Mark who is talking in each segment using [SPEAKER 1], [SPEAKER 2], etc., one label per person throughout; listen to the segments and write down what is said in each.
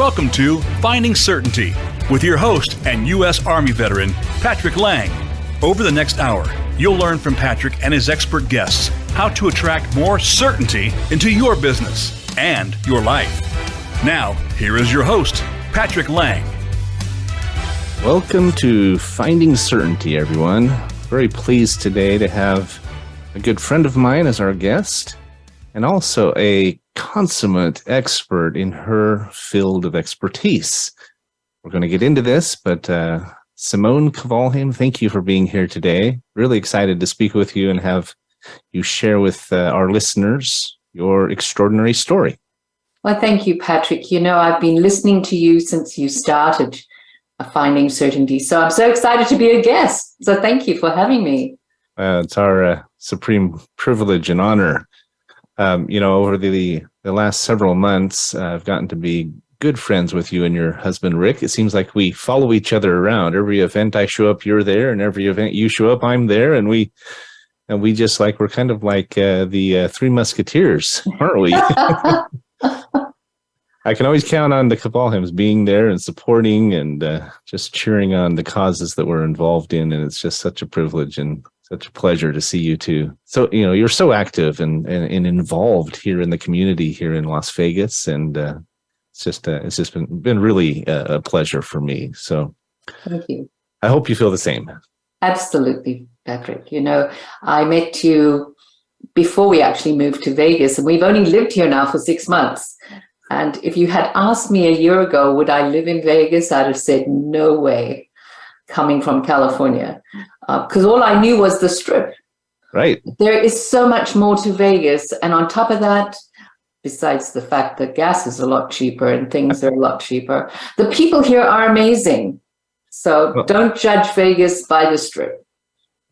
[SPEAKER 1] Welcome to Finding Certainty with your host and U.S. Army veteran, Patrick Laing. Over the next hour, you'll learn from Patrick and his expert guests how to attract more certainty into your business and your life. Now, here is your host, Patrick Laing.
[SPEAKER 2] Welcome to Finding Certainty, everyone. Very pleased today to have a good friend of mine as our guest, and also a consummate expert in her field of expertise. We're going to get into this, but Simone Kvalheim, thank you for being here today. Really excited to speak with you and have you share with our listeners your extraordinary story.
[SPEAKER 3] Well, thank you, Patrick. You know, I've been listening to you since you started Finding Certainty, so I'm so excited to be a guest. So thank you for having me.
[SPEAKER 2] It's our supreme privilege and honor. Over the last several months, I've gotten to be good friends with you and your husband, Rick. It seems like we follow each other around. Every event I show up, you're there, and every event you show up, I'm there. And we just we're kind of like the Three Musketeers, aren't we? I can always count on the Kvalheims being there and supporting and just cheering on the causes that we're involved in. And it's just such a privilege and such a pleasure to see you too. So, you're so active and involved here in the community here in Las Vegas. And it's just been really a pleasure for me. So
[SPEAKER 3] thank you.
[SPEAKER 2] I hope you feel the same.
[SPEAKER 3] Absolutely, Patrick. I met you before we actually moved to Vegas, and we've only lived here now for 6 months. And if you had asked me a year ago, would I live in Vegas? I'd have said, no way, coming from California. Because all I knew was the Strip.
[SPEAKER 2] Right.
[SPEAKER 3] There is so much more to Vegas. And on top of that, besides the fact that gas is a lot cheaper and things are a lot cheaper, the people here are amazing. So don't judge Vegas by the Strip.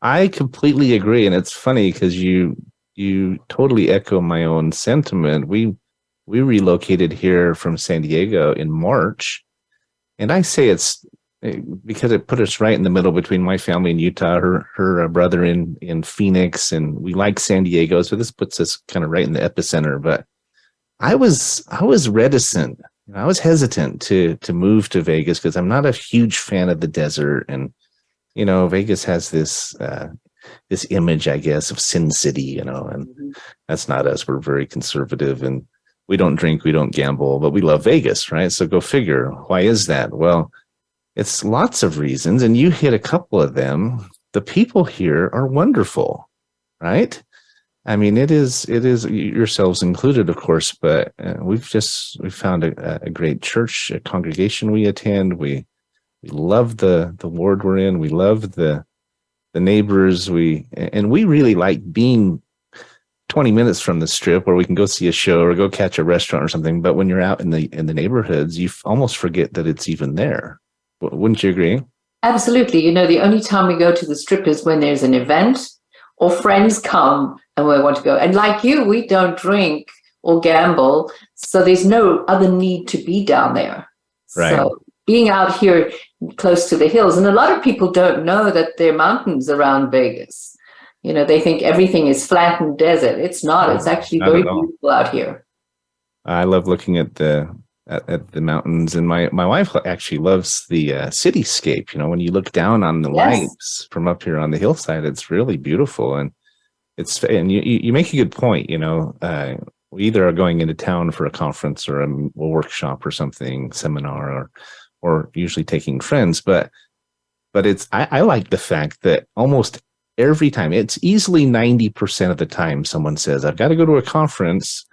[SPEAKER 2] I completely agree. And it's funny because you totally echo my own sentiment. We relocated here from San Diego in March. And I say it's because it put us right in the middle between my family in Utah, her brother in Phoenix, and we like San Diego. So this puts us kind of right in the epicenter. But I was reticent. I was hesitant to move to Vegas because I'm not a huge fan of the desert. And, Vegas has this image, I guess, of Sin City, and that's not us. We're very conservative and we don't drink, we don't gamble, but we love Vegas, right? So go figure. Why is that? Well, it's lots of reasons, and you hit a couple of them. The people here are wonderful, right? I mean, it is yourselves included, of course, but we've found a great church, a congregation we attend. We love the ward we're in. We love the neighbors. We really like being 20 minutes from the Strip where we can go see a show or go catch a restaurant or something. But when you're out in the neighborhoods, you almost forget that it's even there. Wouldn't you agree?
[SPEAKER 3] Absolutely. The only time we go to the Strip is when there's an event or friends come and we want to go. And like you, we don't drink or gamble. So there's no other need to be down there.
[SPEAKER 2] Right. So
[SPEAKER 3] being out here close to the hills, and a lot of people don't know that there are mountains around Vegas. They think everything is flat and desert. It's not. It's actually very beautiful out here.
[SPEAKER 2] I love looking at the mountains, and my wife actually loves the cityscape. When you look down on the lights from up here on the hillside, it's really beautiful. And you make a good point. We either are going into town for a conference or a workshop or something, seminar, or usually taking friends. But I like the fact that almost every time, it's easily 90% of the time, someone says, I've got to go to a conference.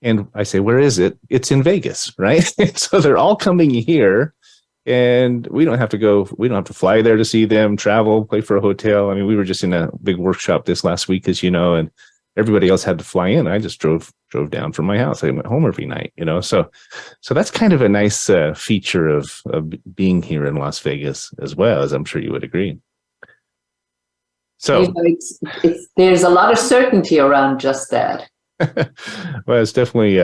[SPEAKER 2] And I say, where is it? It's in Vegas, right? So they're all coming here, and we don't have to go. We don't have to fly there to see them, travel, pay for a hotel. I mean, we were just in a big workshop this last week, as you know, and everybody else had to fly in. I just drove down from my house. I went home every night, So that's kind of a nice feature of being here in Las Vegas as well, as I'm sure you would agree. So
[SPEAKER 3] there's a lot of certainty around just that.
[SPEAKER 2] Well, it's definitely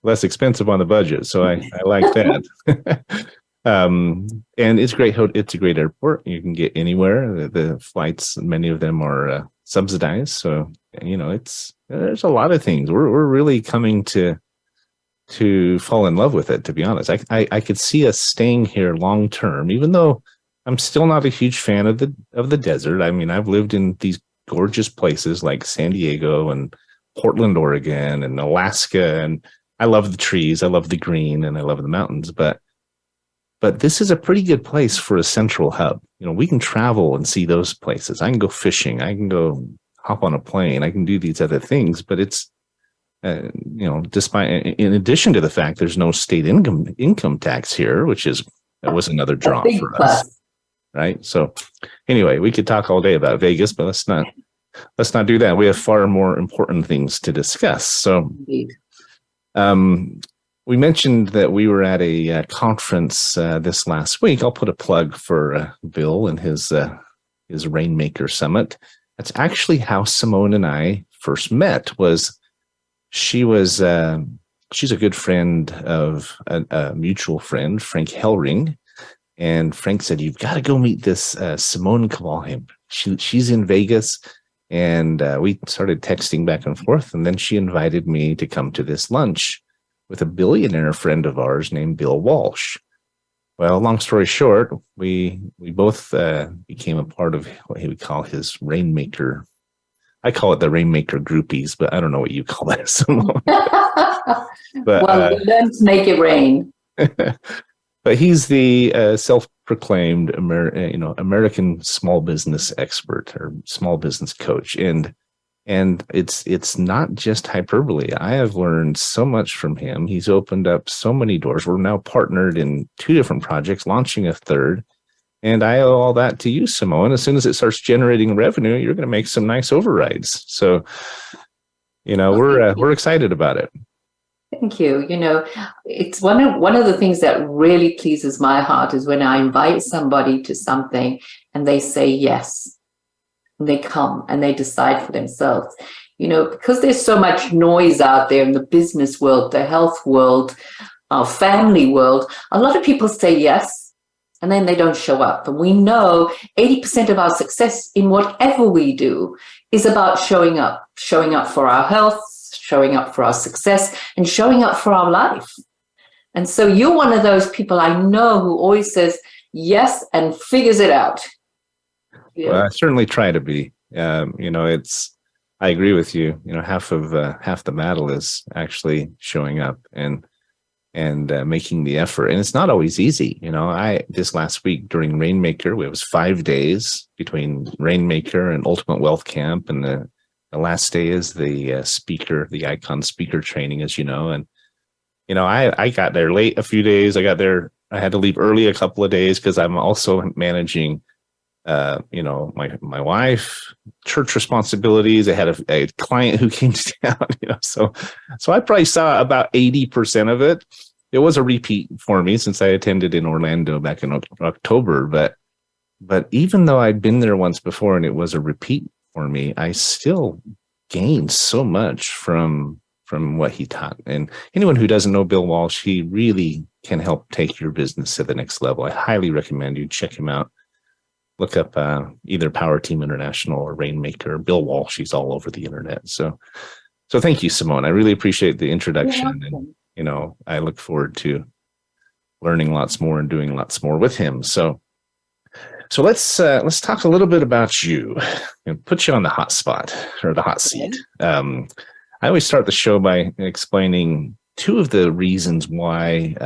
[SPEAKER 2] less expensive on the budget, so I like that. And it's great. It's a great airport. You can get anywhere. The flights, many of them are subsidized. So there's a lot of things. We're really coming to to fall in love with it, to be honest. I could see us staying here long term, even though I'm still not a huge fan of the desert. I mean, I've lived in these gorgeous places like San Diego and Portland, Oregon, and Alaska, and I love the trees, I love the green, and I love the mountains. But this is a pretty good place for a central hub. You know, we can travel and see those places. I can go fishing. I can go hop on a plane. I can do these other things. But it's despite, in addition to the fact there's no state income tax here, that was another draw for us, right? So anyway, we could talk all day about Vegas, but let's not do that. We have far more important things to discuss. So, we mentioned that we were at a conference this last week. I'll put a plug for Bill and his Rainmaker Summit. That's actually how Simone and I first met. She's a good friend of a mutual friend, Frank Hellring. And Frank said, you've got to go meet this Simone Kvalheim. She's in Vegas. And we started texting back and forth. And then she invited me to come to this lunch with a billionaire friend of ours named Bill Walsh. Well, long story short, we both became a part of what he would call his Rainmaker. I call it the Rainmaker groupies, but I don't know what you call that, Simone.
[SPEAKER 3] Well, we learned to make it rain.
[SPEAKER 2] But he's the self-proclaimed American small business expert or small business coach, and it's not just hyperbole. I have learned so much from him. He's opened up so many doors. We're now partnered in 2 different projects, launching a 3rd. And I owe all that to you, Simone. As soon as it starts generating revenue, you're going to make some nice overrides. So, we're excited about it.
[SPEAKER 3] Thank you. It's one of the things that really pleases my heart is when I invite somebody to something and they say yes. And they come and they decide for themselves. Because there's so much noise out there in the business world, the health world, our family world, a lot of people say yes. And then they don't show up. And we know 80% of our success in whatever we do is about showing up for our health, showing up for our success, and showing up for our life. And so you're one of those people I know who always says yes and figures it out. Yeah.
[SPEAKER 2] Well, I certainly try to be. I agree with you. Half the battle is actually showing up and making the effort. And it's not always easy. This last week during Rainmaker, it was 5 days between Rainmaker and Ultimate Wealth Camp. And the last day is the Icon speaker training, as you know. And, I got there late a few days. I had to leave early a couple of days because I'm also managing, my wife, church responsibilities. I had a client who came to town, so I probably saw about 80% of it. It was a repeat for me since I attended in Orlando back in October, but even though I'd been there once before and it was a repeat for me, I still gained so much from what he taught. And anyone who doesn't know Bill Walsh, he really can help take your business to the next level. I highly recommend you check him out. Look up either Power Team International or Rainmaker. Bill Walsh, he's all over the internet. So thank you, Simone. I really appreciate the introduction. And, I look forward to learning lots more and doing lots more with him. So let's talk a little bit about you and put you on the hot spot or the hot seat. I always start the show by explaining 2 of the reasons why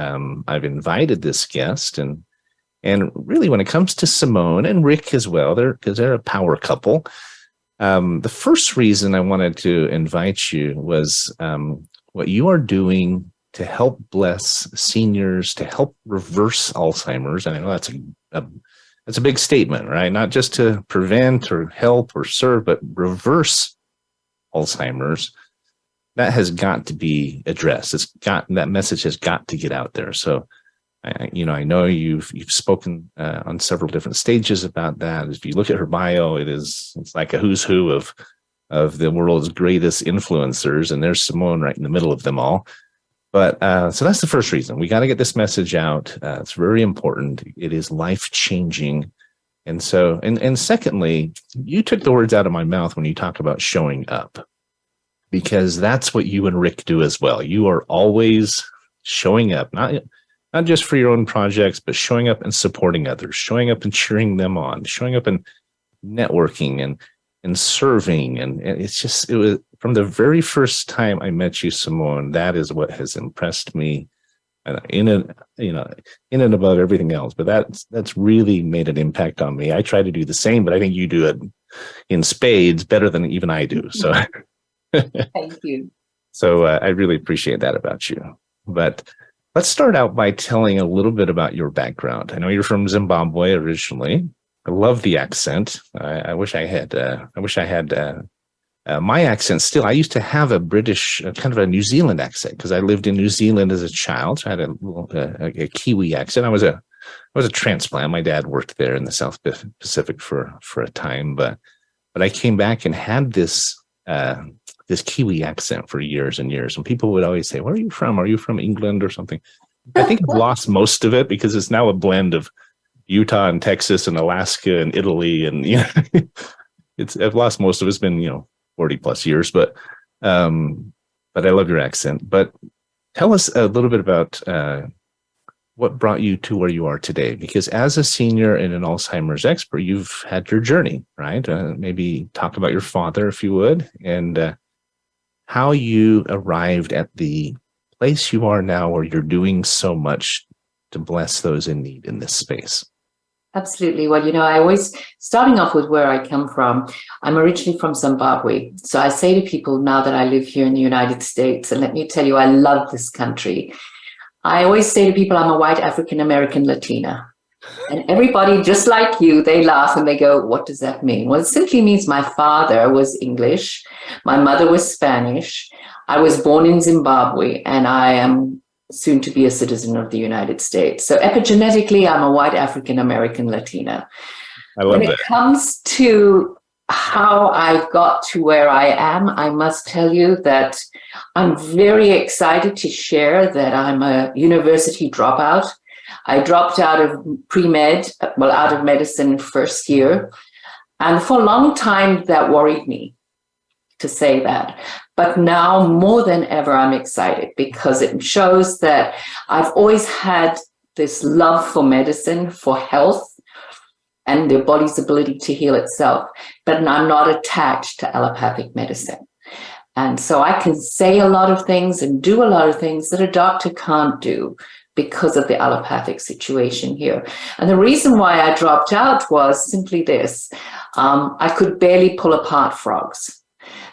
[SPEAKER 2] I've invited this guest. And really, when it comes to Simone and Rick as well, because they're a power couple. The first reason I wanted to invite you was what you are doing to help bless seniors, to help reverse Alzheimer's. And I know that's a big statement, right? Not just to prevent or help or serve, but reverse Alzheimer's. That has got to be addressed. That message has got to get out there. So, I know you've spoken on several different stages about that. If you look at her bio, it's like a who's who of the world's greatest influencers, and there's Simone right in the middle of them all. But so that's the first reason. We got to get this message out. It's very important. It is life-changing. And so, and secondly, you took the words out of my mouth when you talk about showing up, because that's what you and Rick do as well. You are always showing up, not just for your own projects, but showing up and supporting others, showing up and cheering them on, showing up and networking and serving. And it was from the very first time I met you, Simone, that is what has impressed me in and about everything else. But that's really made an impact on me. I try to do the same, but I think you do it in spades better than even I do. So
[SPEAKER 3] thank you.
[SPEAKER 2] So I really appreciate that about you. But let's start out by telling a little bit about your background. I know you're from Zimbabwe originally. I love the accent. I wish I had. My accent still. I used to have a British, kind of a New Zealand accent because I lived in New Zealand as a child. So I had a Kiwi accent. I was a transplant. My dad worked there in the South Pacific for a time, but I came back and had this Kiwi accent for years and years. And people would always say, "Where are you from? Are you from England or something?" I think I've lost most of it because it's now a blend of Utah and Texas and Alaska and Italy, and I've lost most of it. It's been 40 plus years, but I love your accent. But tell us a little bit about what brought you to where you are today, because as a senior and an Alzheimer's expert, you've had your journey, right? Maybe talk about your father, if you would, and how you arrived at the place you are now where you're doing so much to bless those in need in this space.
[SPEAKER 3] Absolutely. Well, I always, starting off with where I come from, I'm originally from Zimbabwe. So I say to people now that I live here in the United States, and let me tell you, I love this country. I always say to people, I'm a white African-American Latina. And everybody, just like you, they laugh and they go, what does that mean? Well, it simply means my father was English. My mother was Spanish. I was born in Zimbabwe, and I am soon to be a citizen of the United States. So epigenetically, I'm a white African-American Latina.
[SPEAKER 2] I love that.
[SPEAKER 3] When it comes to how I got to where I am, I must tell you that I'm very excited to share that I'm a university dropout. I dropped out of pre-med, out of medicine first year. And for a long time, that worried me to say that. But now more than ever, I'm excited because it shows that I've always had this love for medicine, for health, and the body's ability to heal itself. But I'm not attached to allopathic medicine. And so I can say a lot of things and do a lot of things that a doctor can't do because of the allopathic situation here. And the reason why I dropped out was simply this. I could barely pull apart frogs.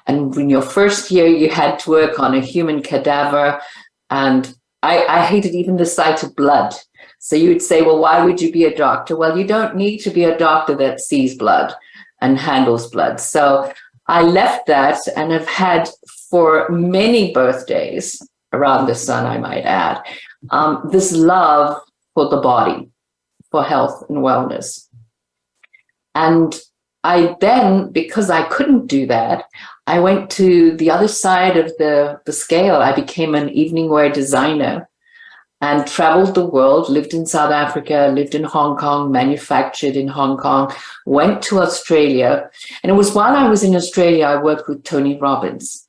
[SPEAKER 3] And in your first year, you had to work on a human cadaver. And I hated even the sight of blood. So you would say, well, why would you be a doctor? Well, you don't need to be a doctor that sees blood and handles blood. So I left that and have had for many birthdays around the sun, I might add, this love for the body, for health and wellness. And I then, because I couldn't do that, I went to the other side of the scale. I became an evening wear designer and traveled the world, lived in South Africa, lived in Hong Kong, manufactured in Hong Kong, went to Australia. And it was while I was in Australia, I worked with Tony Robbins.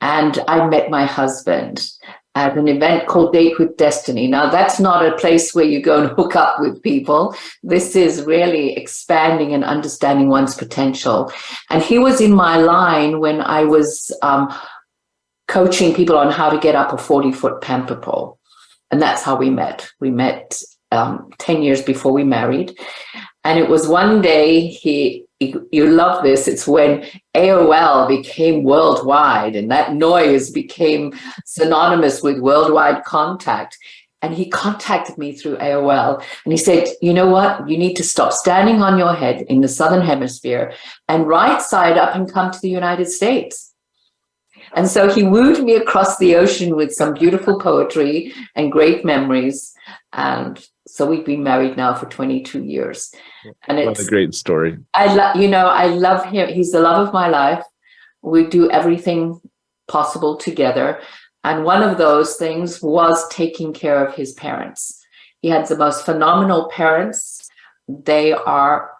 [SPEAKER 3] And I met my husband at an event called Date with Destiny. Now, that's not a place where you go and hook up with people. This is really expanding and understanding one's potential. And he was in my line when I was coaching people on how to get up a 40-foot pamper pole. And that's how we met. We met 10 years before we married. And it was one day, you love this, it's when AOL became worldwide and that noise became synonymous with worldwide contact. And he contacted me through AOL and he said, you know what, you need to stop standing on your head in the Southern Hemisphere and right side up and come to the United States. And so he wooed me across the ocean with some beautiful poetry and great memories. And so we've been married now for 22 years. And it's
[SPEAKER 2] a great story.
[SPEAKER 3] I love him. He's the love of my life. We do everything possible together. And one of those things was taking care of his parents. He had the most phenomenal parents. They are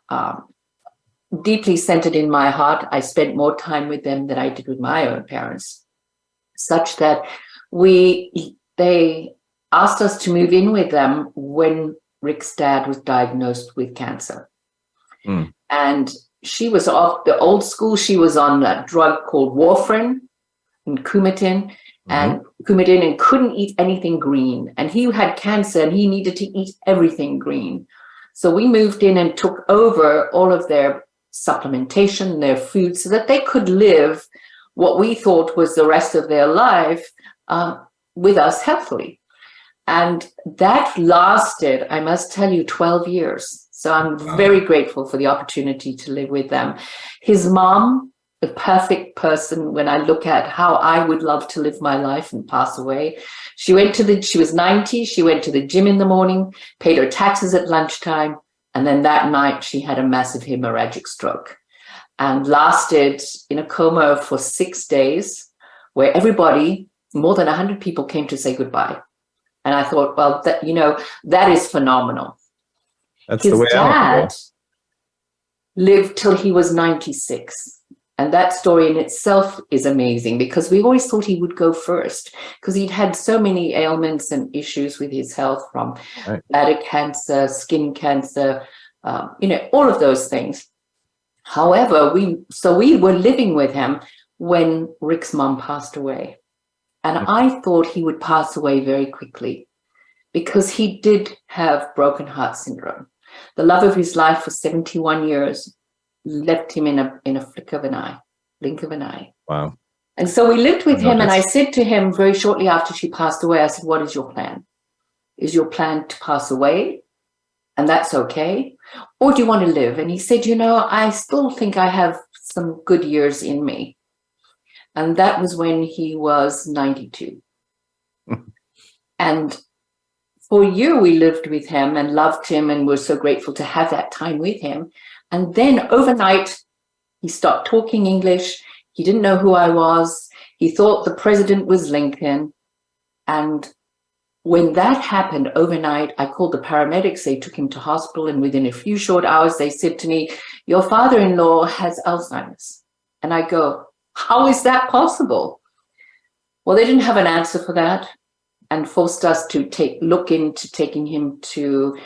[SPEAKER 3] deeply centered in my heart. I spent more time with them than I did with my own parents, such that we they asked us to move in with them when Rick's dad was diagnosed with cancer. And she was off the old school. She was on a drug called warfarin and Coumadin, and couldn't eat anything green. And he had cancer and he needed to eat everything green. So we moved in and took over all of their supplementation, their food, so that they could live what we thought was the rest of their life with us healthily. And that lasted, I must tell you, 12 years. So I'm very grateful for the opportunity to live with them. His mom, the perfect person when I look at how I would love to live my life and pass away. She was 90. She went to the gym in the morning, paid her taxes at lunchtime. And then that night she had a massive hemorrhagic stroke and lasted in a coma for 6 days, where everybody, more than 100 people, came to say goodbye. And I thought, well, that is phenomenal.
[SPEAKER 2] That's
[SPEAKER 3] His
[SPEAKER 2] the way
[SPEAKER 3] dad lived till he was 96. And that story in itself is amazing, because we always thought he would go first, because he'd had so many ailments and issues with his health, from bladder cancer, skin cancer, all of those things. However, we were living with him when Rick's mom passed away. And I thought he would pass away very quickly, because he did have broken heart syndrome. The love of his life for 71 years left him in a blink of an eye.
[SPEAKER 2] Wow.
[SPEAKER 3] And so we lived with him, and I said to him very shortly after she passed away, I said, what is your plan? Is your plan to pass away? And that's okay? Or do you want to live? And he said, I still think I have some good years in me. And that was when he was 92. And for a year, we lived with him and loved him, and were so grateful to have that time with him. And then overnight, he stopped talking English. He didn't know who I was. He thought the president was Lincoln. And when that happened overnight, I called the paramedics. They took him to hospital. And within a few short hours, they said to me, your father-in-law has Alzheimer's. And I go, how is that possible? Well, they didn't have an answer for that, and forced us to look into taking him to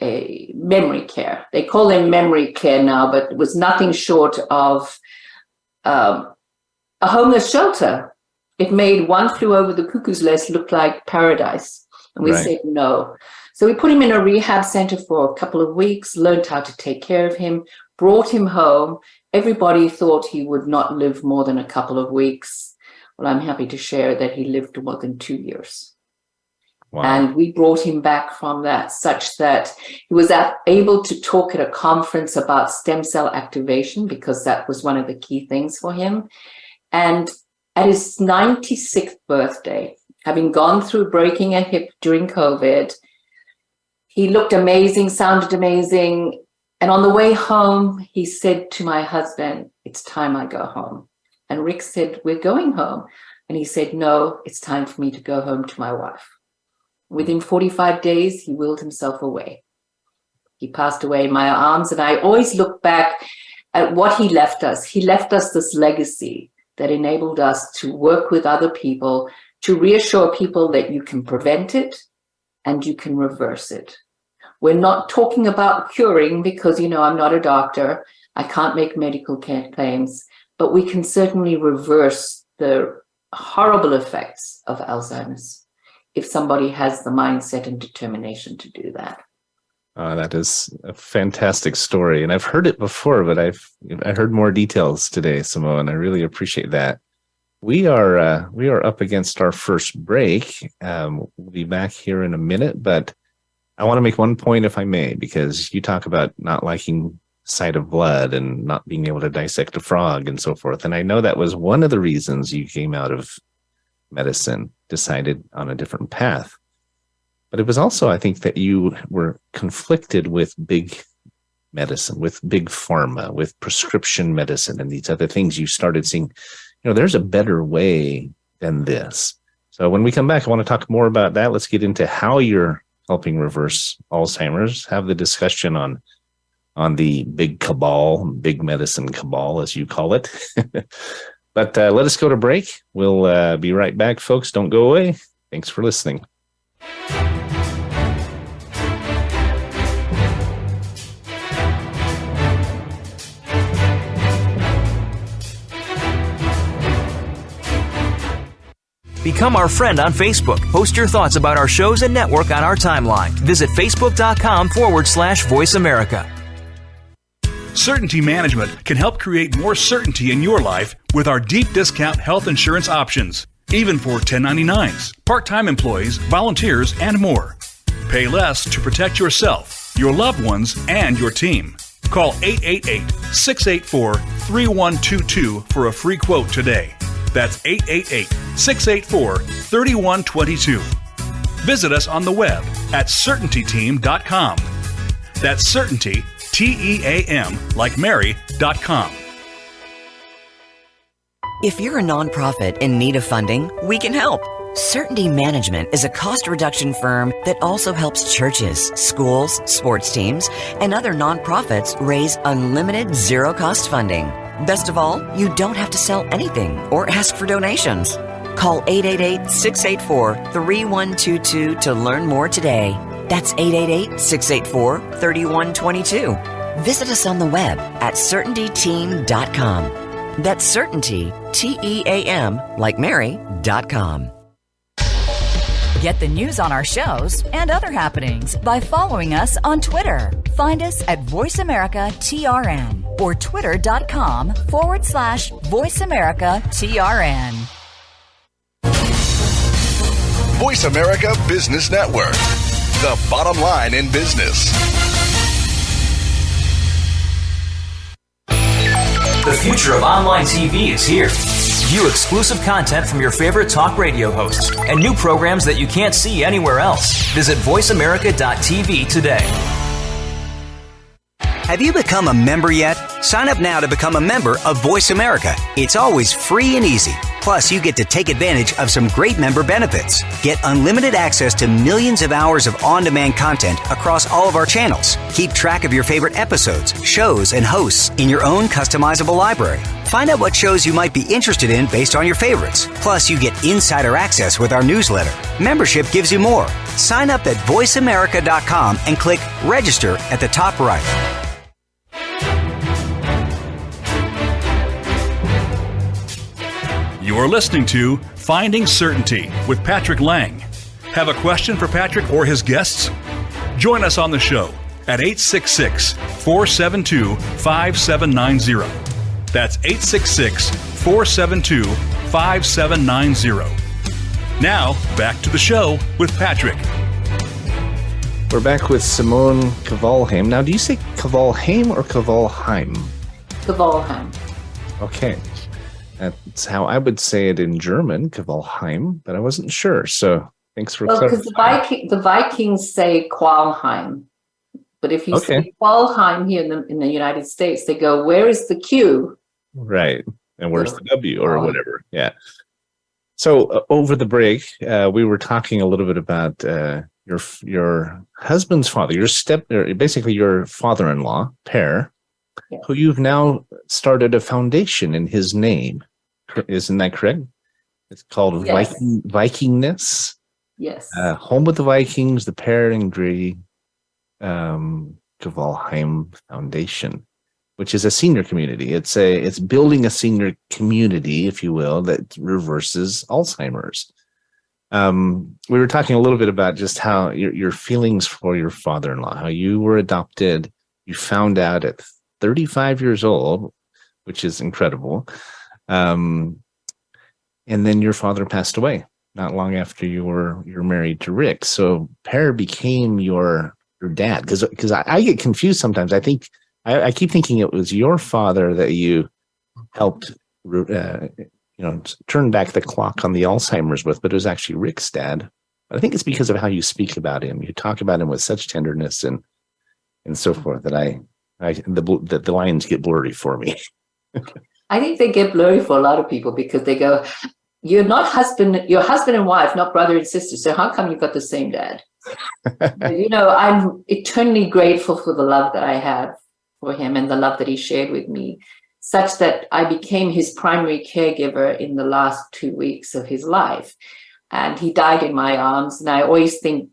[SPEAKER 3] a memory care. They call them memory care now, but it was nothing short of a homeless shelter. It made One Flew Over the Cuckoo's Nest look like paradise. And we said no. So we put him in a rehab center for a couple of weeks, learned how to take care of him, brought him home. Everybody thought he would not live more than a couple of weeks. Well, I'm happy to share that he lived more than 2 years. Wow. And we brought him back from that, such that he was able to talk at a conference about stem cell activation, because that was one of the key things for him. And at his 96th birthday, having gone through breaking a hip during COVID, he looked amazing, sounded amazing. And on the way home, he said to my husband, it's time I go home. And Rick said, we're going home. And he said, no, it's time for me to go home to my wife. Within 45 days, he willed himself away. He passed away in my arms. And I always look back at what he left us. He left us this legacy that enabled us to work with other people, to reassure people that you can prevent it and you can reverse it. We're not talking about curing, because, I'm not a doctor. I can't make medical claims. But we can certainly reverse the horrible effects of Alzheimer's if somebody has the mindset and determination to do that.
[SPEAKER 2] That is a fantastic story. And I've heard it before, but I heard more details today, Simone. I really appreciate that. We are up against our first break. We'll be back here in a minute, but I want to make one point, if I may, because you talk about not liking sight of blood and not being able to dissect a frog and so forth. And I know that was one of the reasons you came out of medicine, decided on a different path. But it was also, I think, that you were conflicted with big medicine, with big pharma, with prescription medicine and these other things. You started seeing, there's a better way than this. So when we come back, I want to talk more about that. Let's get into how you're helping reverse Alzheimer's, have the discussion on the big cabal, big medicine cabal, as you call it. But let us go to break. We'll be right back, folks. Don't go away. Thanks for listening.
[SPEAKER 4] Become our friend on Facebook. Post your thoughts about our shows and network on our timeline. Visit facebook.com/Voice America.
[SPEAKER 1] Certainty Management can help create more certainty in your life with our deep discount health insurance options, even for 1099s, part-time employees, volunteers, and more. Pay less to protect yourself, your loved ones, and your team. Call 888-684-3122 for a free quote today. That's 888-684-3122. Visit us on the web at CertaintyTeam.com. That's Certainty, TEAM, like Mary.com.
[SPEAKER 5] If you're a nonprofit in need of funding, we can help. Certainty Management is a cost reduction firm that also helps churches, schools, sports teams, and other nonprofits raise unlimited zero-cost funding. Best of all, you don't have to sell anything or ask for donations. Call 888-684-3122 to learn more today. That's 888-684-3122. Visit us on the web at CertaintyTeam.com. That's Certainty, TEAM, like Mary.com.
[SPEAKER 6] Get the news on our shows and other happenings by following us on Twitter. Find us at Voice America TRN or twitter.com/Voice America TRN.
[SPEAKER 7] Voice America Business Network, the bottom line in business.
[SPEAKER 4] The future of online TV is here. View exclusive content from your favorite talk radio hosts and new programs that you can't see anywhere else. Visit voiceamerica.tv today.
[SPEAKER 8] Have you become a member yet? Sign up now to become a member of Voice America. It's always free and easy. Plus, you get to take advantage of some great member benefits. Get unlimited access to millions of hours of on-demand content across all of our channels. Keep track of your favorite episodes, shows, and hosts in your own customizable library. Find out what shows you might be interested in based on your favorites. Plus, you get insider access with our newsletter. Membership gives you more. Sign up at voiceamerica.com and click Register at the top right.
[SPEAKER 1] You're listening to Finding Certainty with Patrick Laing. Have a question for Patrick or his guests? Join us on the show at 866-472-5790. That's 866-472-5790. Now, back to the show with Patrick.
[SPEAKER 2] We're back with Simone Kvalheim. Now, do you say Kvalheim or Kvalheim?
[SPEAKER 3] Kvalheim.
[SPEAKER 2] Okay. That's how I would say it in German, Kvalheim, but I wasn't sure. So thanks for clarifying.
[SPEAKER 3] Because the Vikings say Kvalheim. But if you say Kvalheim here in the United States, they go, where is the Q?
[SPEAKER 2] Right. And where's the W or whatever? Yeah. So over the break, we were talking a little bit about your husband's father, basically your father-in-law, Per, who you've now started a foundation in his name. Isn't that correct? It's called Vikingness.
[SPEAKER 3] Yes.
[SPEAKER 2] Home of the Vikings, the Per and Grey Kvalheim Foundation, which is a senior community. It's building a senior community, if you will, that reverses Alzheimer's. We were talking a little bit about just how your feelings for your father-in-law, how you were adopted, you found out at 35 years old, which is incredible. And then your father passed away not long after you were married to Rick. So Per became your dad, because I get confused sometimes. I think I keep thinking it was your father that you helped turn back the clock on the Alzheimer's with, but it was actually Rick's dad. But I think it's because of how you speak about him. You talk about him with such tenderness and so forth that the lines get blurry for me.
[SPEAKER 3] I think they get blurry for a lot of people because they go, you're husband and wife, not brother and sister. So how come you've got the same dad? But, I'm eternally grateful for the love that I have for him and the love that he shared with me, such that I became his primary caregiver in the last 2 weeks of his life. and he died in my arms. And I always think,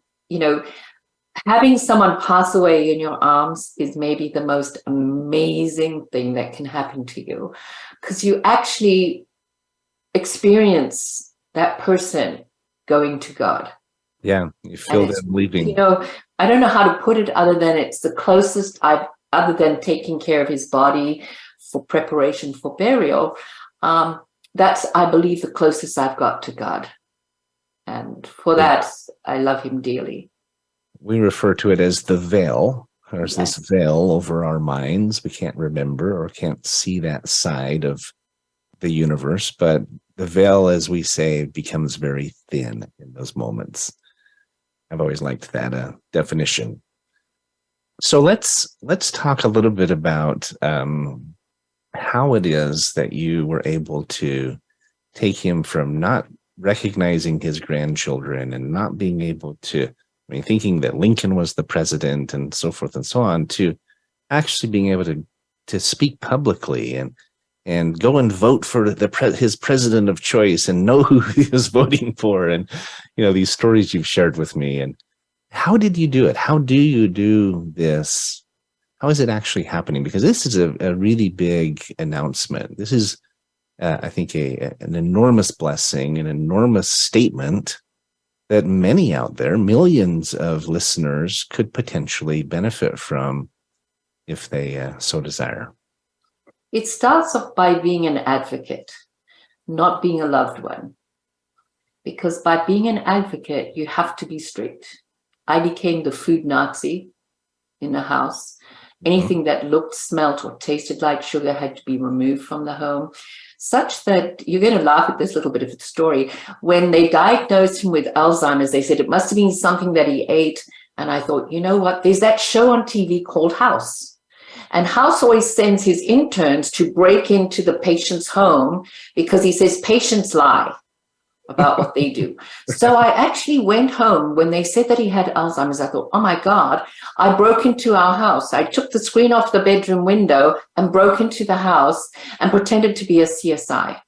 [SPEAKER 3] having someone pass away in your arms is maybe the most amazing thing that can happen to you, because you actually experience that person going to God.
[SPEAKER 2] Yeah, you feel them leaving.
[SPEAKER 3] I don't know how to put it other than it's the closest other than taking care of his body for preparation for burial. That's, I believe, the closest I've got to God. And for that, I love him dearly.
[SPEAKER 2] We refer to it as the veil. There's this veil over our minds. We can't remember or can't see that side of the universe, but the veil, as we say, becomes very thin in those moments. I've always liked that definition. So let's talk a little bit about how it is that you were able to take him from not recognizing his grandchildren and not being able to, thinking that Lincoln was the president and so forth and so on, to actually being able to speak publicly and go and vote for his president of choice and know who he was voting for. And, these stories you've shared with me. And how did you do it? How do you do this? How is it actually happening? Because this is a really big announcement. This is, I think, an enormous blessing, an enormous statement that many out there, millions of listeners, could potentially benefit from if they so desire.
[SPEAKER 3] It starts off by being an advocate, not being a loved one. Because by being an advocate, you have to be strict. I became the food Nazi in the house. Anything that looked, smelt, or tasted like sugar had to be removed from the home, such that you're going to laugh at this little bit of the story. When they diagnosed him with Alzheimer's, they said it must have been something that he ate. And I thought, you know what? There's that show on TV called House. And House always sends his interns to break into the patient's home because he says patients lie about what they do. So I actually went home when they said that he had Alzheimer's. I thought, oh my God, I broke into our house. I took the screen off the bedroom window and broke into the house and pretended to be a CSI,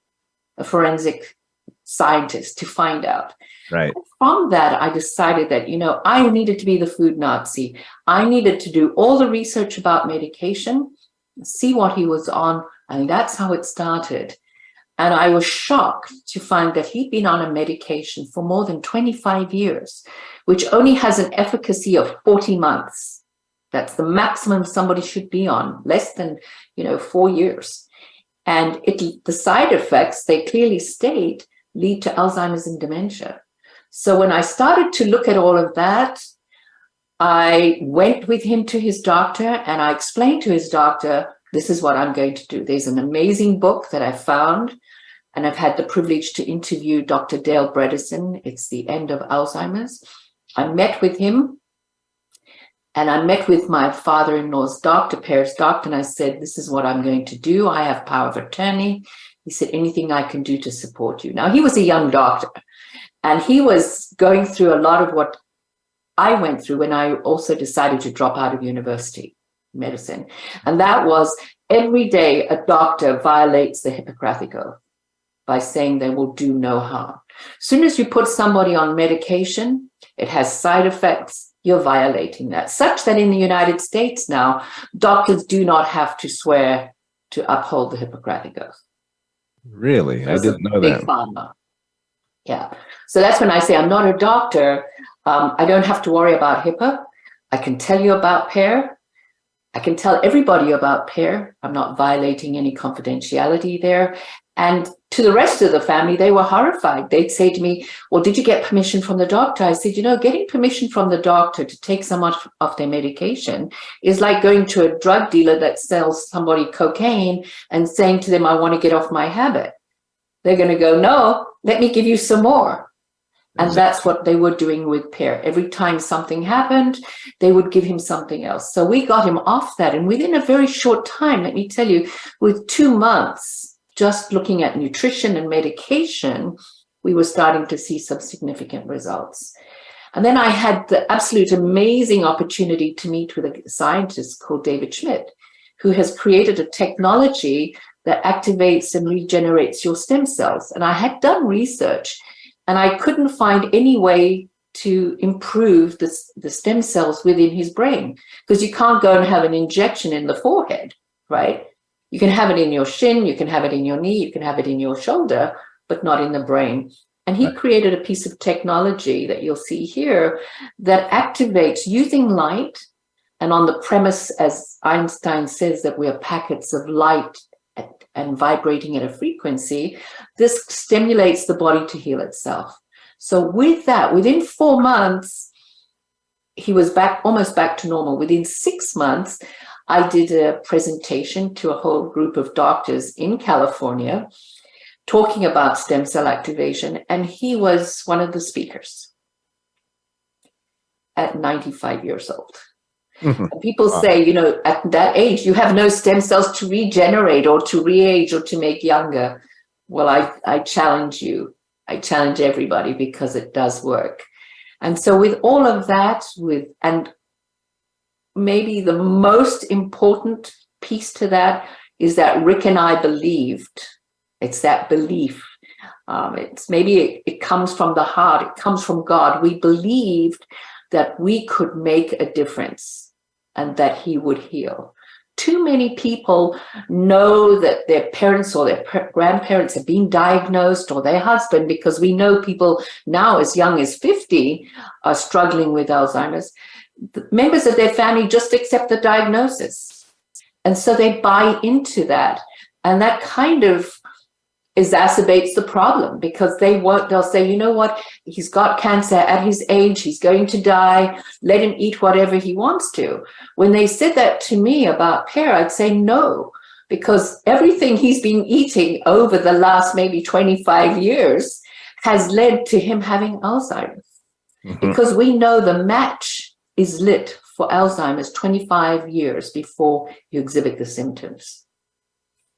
[SPEAKER 3] a forensic scientist, to find out.
[SPEAKER 2] Right.
[SPEAKER 3] And from that, I decided that, I needed to be the food Nazi. I needed to do all the research about medication, see what he was on, and that's how it started. And I was shocked to find that he'd been on a medication for more than 25 years, which only has an efficacy of 40 months. That's the maximum somebody should be on, less than, 4 years. And the side effects, they clearly state, lead to Alzheimer's and dementia. So when I started to look at all of that, I went with him to his doctor and I explained to his doctor, this is what I'm going to do. There's an amazing book that I found, and I've had the privilege to interview Dr. Dale Bredesen. It's The End of Alzheimer's. I met with him, and I met with my father-in-law's doctor, Paris doctor, and I said, this is what I'm going to do. I have power of attorney. He said, anything I can do to support you. Now, he was a young doctor, and he was going through a lot of what I went through when I also decided to drop out of university medicine. And that was every day a doctor violates the Hippocratic Oath by saying they will do no harm. As soon as you put somebody on medication, it has side effects, you're violating that. Such that in the United States now, doctors do not have to swear to uphold the Hippocratic Oath.
[SPEAKER 2] Really? I didn't know that.
[SPEAKER 3] Big pharma. Yeah. So that's when I say I'm not a doctor. I don't have to worry about HIPAA. I can tell you about PEAR. I can tell everybody about PEAR. I'm not violating any confidentiality there. And to the rest of the family, they were horrified. They'd say to me, well, did you get permission from the doctor? I said, getting permission from the doctor to take some of their medication is like going to a drug dealer that sells somebody cocaine and saying to them, I want to get off my habit. They're going to go, no, let me give you some more. And that's what they were doing with PEAR. Every time something happened, they would give him something else. So we got him off that. And within a very short time, let me tell you, with 2 months, just looking at nutrition and medication, we were starting to see some significant results. And then I had the absolute amazing opportunity to meet with a scientist called David Schmidt, who has created a technology that activates and regenerates your stem cells. And I had done research. And I couldn't find any way to improve the stem cells within his brain, because you can't go and have an injection in the forehead, right? You can have it in your shin, you can have it in your knee, you can have it in your shoulder, but not in the brain. And he created a piece of technology that you'll see here that activates using light, and on the premise, as Einstein says, that we're packets of light and vibrating at a frequency. This stimulates the body to heal itself. So with that, within 4 months, he was almost back to normal. Within 6 months, I did a presentation to a whole group of doctors in California talking about stem cell activation, and he was one of the speakers at 95 years old. Mm-hmm. And people say, at that age, you have no stem cells to regenerate or to re-age or to make younger. Well, I challenge you. I challenge everybody, because it does work. And so with all of that, and maybe the most important piece to that is that Rick and I believed. It's that belief. It comes from the heart. It comes from God. We believed that we could make a difference and that he would heal. Too many people know that their parents or their grandparents have been diagnosed, or their husband, because we know people now as young as 50 are struggling with Alzheimer's. The members of their family just accept the diagnosis. And so they buy into that. And that kind of exacerbates the problem, because they'll say, you know what, he's got cancer at his age, he's going to die, let him eat whatever he wants to. When they said that to me about pear, I'd say no, because everything he's been eating over the last maybe 25 years has led to him having Alzheimer's. Mm-hmm. Because we know the match is lit for Alzheimer's 25 years before you exhibit the symptoms.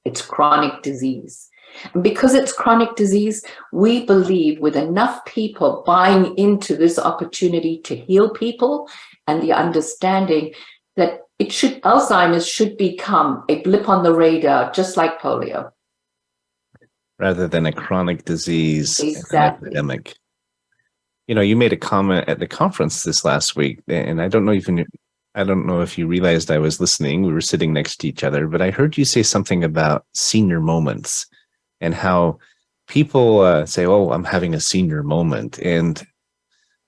[SPEAKER 3] It's chronic disease. And because it's chronic disease, we believe with enough people buying into this opportunity to heal people and the understanding that Alzheimer's should become a blip on the radar, just like polio.
[SPEAKER 2] Rather than a chronic disease,
[SPEAKER 3] exactly.
[SPEAKER 2] An epidemic. You made a comment at the conference this last week, and I don't know if you realized I was listening. We were sitting next to each other, but I heard you say something about senior moments. And how people say, oh, I'm having a senior moment. And,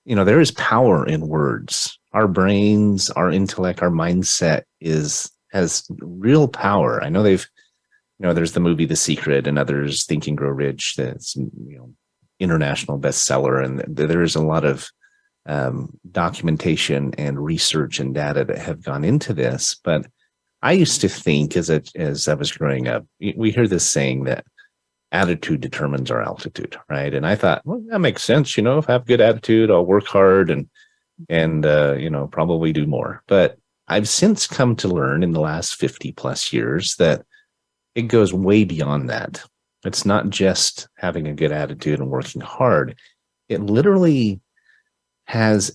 [SPEAKER 2] there is power in words. Our brains, our intellect, our mindset has real power. I know there's the movie The Secret and others, Think and Grow Rich, that's, international bestseller. And there is a lot of documentation and research and data that have gone into this. But I used to think as I was growing up, we hear this saying that attitude determines our altitude, right? And I thought, well, that makes sense. If I have good attitude, I'll work hard and probably do more. But I've since come to learn in the last 50 plus years that it goes way beyond that. It's not just having a good attitude and working hard. It literally has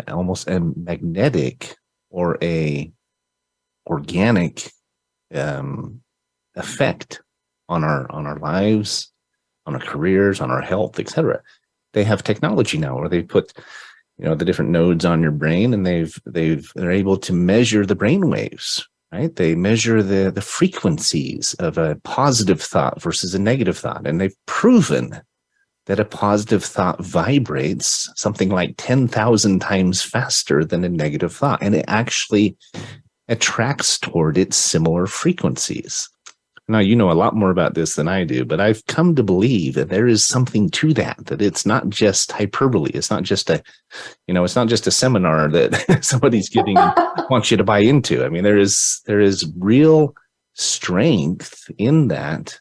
[SPEAKER 2] almost a magnetic or a organic effect on our lives, on our careers, on our health, etc. They have technology now where they put, the different nodes on your brain, and they're able to measure the brain waves, right? They measure the frequencies of a positive thought versus a negative thought, and they've proven that a positive thought vibrates something like 10,000 times faster than a negative thought, and it actually attracts toward its similar frequencies. Now, you know a lot more about this than I do, but I've come to believe that there is something to that it's not just hyperbole. It's not just it's not just a seminar that somebody's giving and wants you to buy into. I mean, there is real strength in that,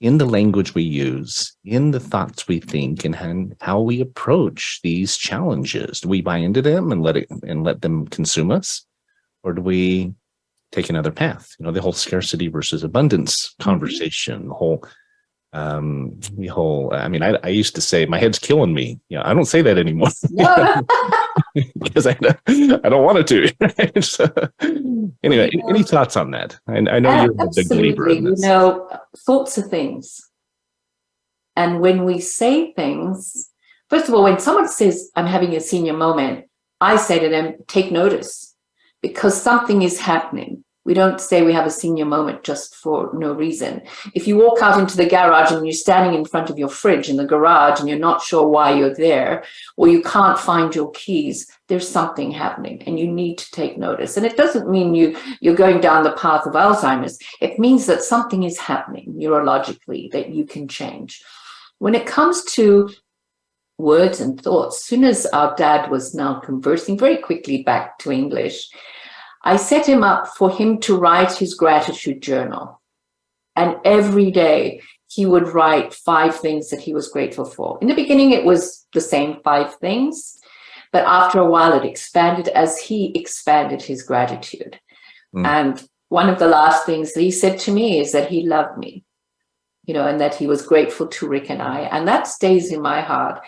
[SPEAKER 2] in the language we use, in the thoughts we think, and how we approach these challenges. Do we buy into them and let them consume us? Or do we take another path? The whole scarcity versus abundance conversation, I used to say my head's killing me. I don't say that anymore because I don't want it to. So, anyway, any thoughts on that? I know you're a big believer in this.
[SPEAKER 3] Thoughts are things. And when we say things, first of all, when someone says, I'm having a senior moment, I say to them, take notice, because something is happening. We don't say we have a senior moment just for no reason. If you walk out into the garage and you're standing in front of your fridge in the garage and you're not sure why you're there, or you can't find your keys, there's something happening and you need to take notice. And it doesn't mean you're going down the path of Alzheimer's. It means that something is happening neurologically that you can change. When it comes to words and thoughts, as soon as our dad was now conversing very quickly back to English, I set him up for him to write his gratitude journal. And every day he would write 5 things that he was grateful for. In the beginning, it was the same 5 things, but after a while it expanded as he expanded his gratitude. And one of the last things that he said to me is that he loved me, and that he was grateful to Rick and I. And that stays in my heart.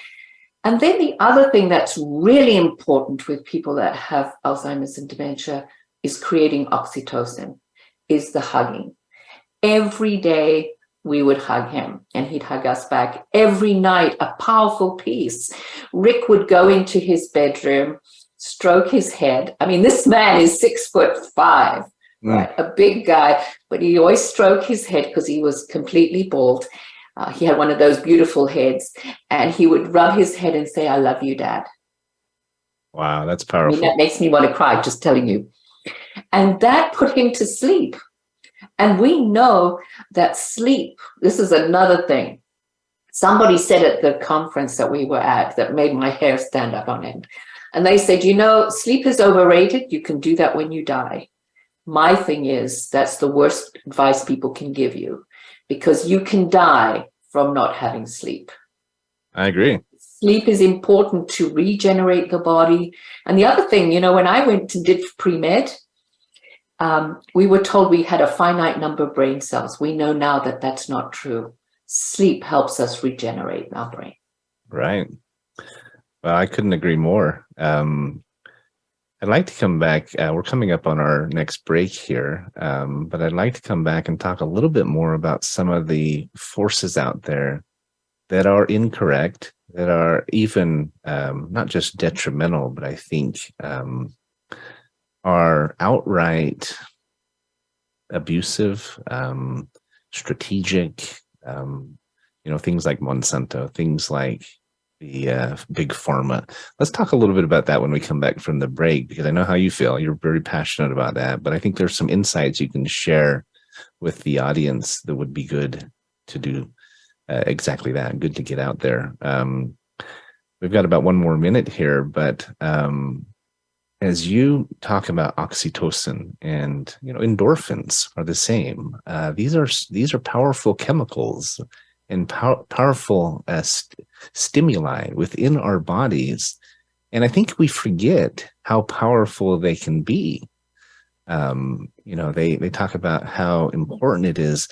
[SPEAKER 3] And then the other thing that's really important with people that have Alzheimer's and dementia is creating oxytocin, is the hugging. Every day we would hug him and he'd hug us back. Every night, a powerful piece. Rick would go into his bedroom, stroke his head. I mean, this man is 6'5", right? A big guy, but he always stroked his head because he was completely bald. He had one of those beautiful heads, and he would rub his head and say, I love you, Dad.
[SPEAKER 2] Wow, that's powerful.
[SPEAKER 3] I mean, that makes me want to cry, just telling you. And that put him to sleep. And we know that sleep, this is another thing. Somebody said at the conference that we were at that made my hair stand up on end. And they said, sleep is overrated. You can do that when you die. My thing is, that's the worst advice people can give you, because you can die from not having sleep.
[SPEAKER 2] I agree.
[SPEAKER 3] Sleep is important to regenerate the body. And the other thing, when I went and did pre-med, we were told we had a finite number of brain cells. We know now that that's not true. Sleep helps us regenerate our brain.
[SPEAKER 2] Right. Well, I couldn't agree more. I'd like to come back. We're coming up on our next break here, but I'd like to come back and talk a little bit more about some of the forces out there that are incorrect, that are even not just detrimental, but I think are outright abusive, strategic, things like Monsanto, things like the big pharma. Let's talk a little bit about that when we come back from the break, because I know how you feel. You're very passionate about that, but I think there's some insights you can share with the audience that would be good to do exactly that. Good to get out there. We've got about 1 more minute here, but as you talk about oxytocin and endorphins are the same. These are powerful chemicals and powerful stimuli within our bodies, and I think we forget how powerful they can be. They talk about how important it is.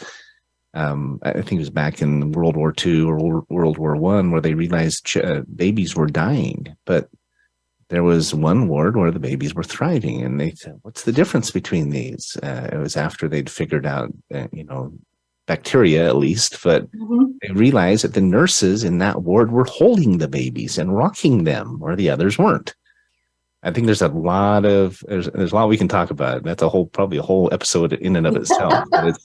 [SPEAKER 2] I think it was back in World War II or World War I where they realized babies were dying, but there was one ward where the babies were thriving, and they said, what's the difference between these? It was after they'd figured out, bacteria at least, but they realized that the nurses in that ward were holding the babies and rocking them where the others weren't. I think there's a lot we can talk about. That's probably a whole episode in and of itself. But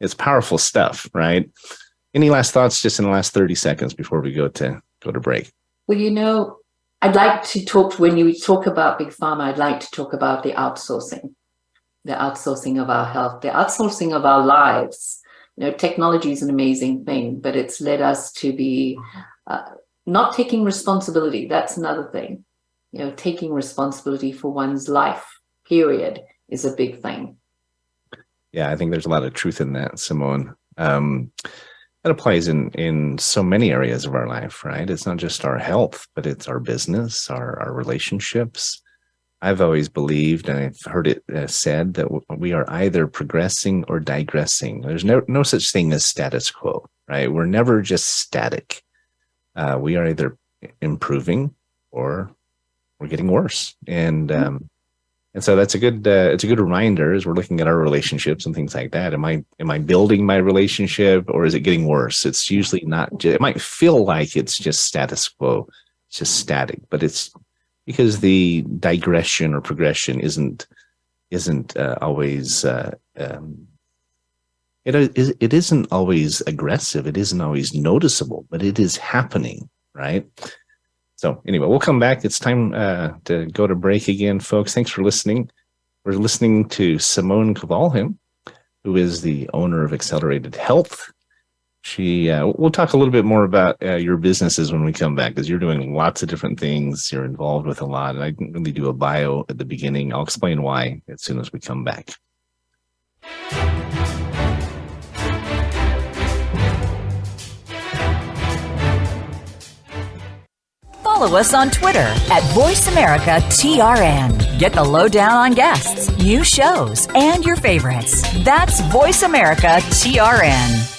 [SPEAKER 2] it's powerful stuff, right? Any last thoughts just in the last 30 seconds before we go to break?
[SPEAKER 3] Well, I'd like to talk, when you talk about Big Pharma, I'd like to talk about the outsourcing of our health, the outsourcing of our lives. Technology is an amazing thing, but it's led us to be not taking responsibility. That's another thing. Taking responsibility for one's life, period, is a big thing.
[SPEAKER 2] Yeah, I think there's a lot of truth in that, Simone. That applies in so many areas of our life, right? It's not just our health, but it's our business, our relationships. I've always believed, and I've heard it said, that we are either progressing or digressing. There's no such thing as status quo, right? We're never just static. We are either improving or we're getting worse. And And so that's it's a good reminder as we're looking at our relationships and things like that. Am I building my relationship, or is it getting worse? It's usually not. It might feel like it's just status quo, it's just static, but it's because the digression or progression isn't always. It isn't always aggressive. It isn't always noticeable, but it is happening, right? So anyway, we'll come back. It's time to go to break again, folks. Thanks for listening. We're listening to Simone Kvalheim, who is the owner of Accelerated Health. We'll talk a little bit more about your businesses when we come back, because you're doing lots of different things. You're involved with a lot, and I didn't really do a bio at the beginning. I'll explain why as soon as we come back.
[SPEAKER 6] Follow us on Twitter at VoiceAmericaTRN. Get the lowdown on guests, new shows, and your favorites. That's VoiceAmericaTRN.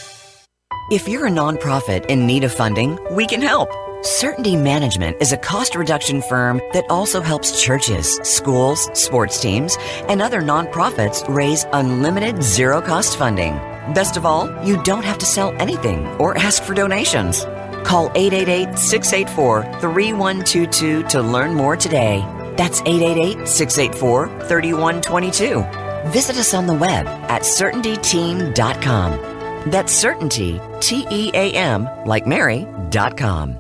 [SPEAKER 5] If you're a nonprofit in need of funding, we can help. Certainty Management is a cost reduction firm that also helps churches, schools, sports teams, and other nonprofits raise unlimited zero-cost funding. Best of all, you don't have to sell anything or ask for donations. Call 888-684-3122 to learn more today. That's 888-684-3122. Visit us on the web at CertaintyTeam.com. That's Certainty, Team, like Mary.com.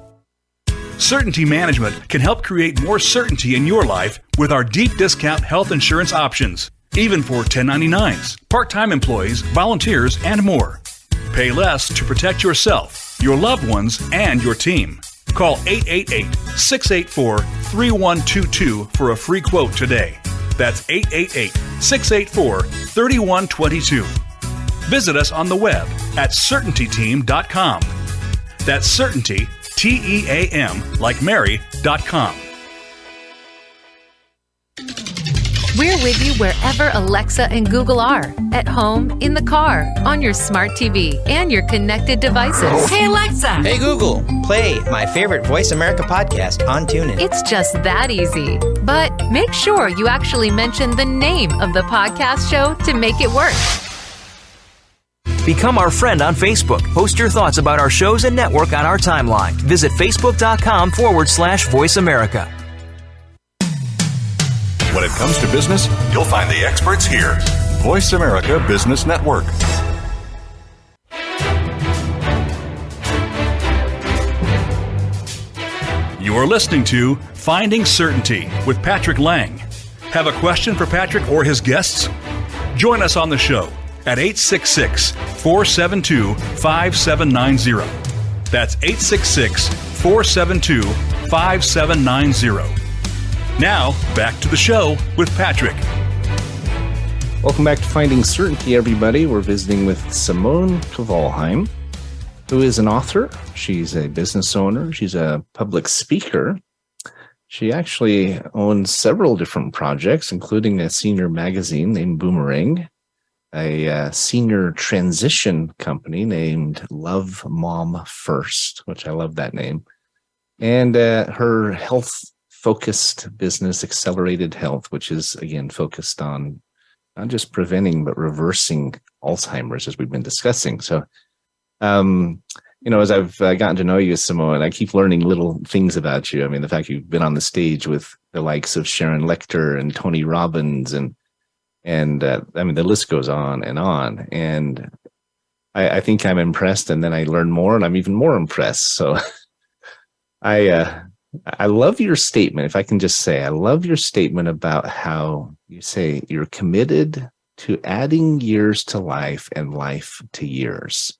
[SPEAKER 1] Certainty Management can help create more certainty in your life with our deep discount health insurance options, even for 1099s, part-time employees, volunteers, and more. Pay less to protect yourself, your loved ones, and your team. Call 888-684-3122 for a free quote today. That's 888-684-3122. Visit us on the web at CertaintyTeam.com. That's Certainty, Team, like Mary.com.
[SPEAKER 9] We're with you wherever Alexa and Google are. At home, in the car, on your smart TV, and your connected devices.
[SPEAKER 10] Hey, Alexa! Hey, Google! Play my favorite Voice America podcast on TuneIn.
[SPEAKER 9] It's just that easy. But make sure you actually mention the name of the podcast show to make it work.
[SPEAKER 4] Become our friend on Facebook. Post your thoughts about our shows and network on our timeline. Visit Facebook.com/Voice America.
[SPEAKER 7] When it comes to business, you'll find the experts here. Voice America Business Network.
[SPEAKER 1] You are listening to Finding Certainty with Patrick Laing. Have a question for Patrick or his guests? Join us on the show at 866-472-5790. That's 866-472-5790. Now, back to the show with Patrick.
[SPEAKER 2] Welcome back to Finding Certainty, everybody. We're visiting with Simone Kvalheim, who is an author. She's a business owner. She's a public speaker. She actually owns several different projects, including a senior magazine named Boomerang, a senior transition company named Love Mom First, which I love that name, and her health-focused business, Accelerated Health, which is, again, focused on not just preventing, but reversing Alzheimer's, as we've been discussing. So, as I've gotten to know you, Simone, I keep learning little things about you. I mean, the fact you've been on the stage with the likes of Sharon Lecter and Tony Robbins, and I mean, the list goes on. And I think I'm impressed, and then I learn more, and I'm even more impressed. So I love your statement. If I can just say, I love your statement about how you say you're committed to adding years to life and life to years.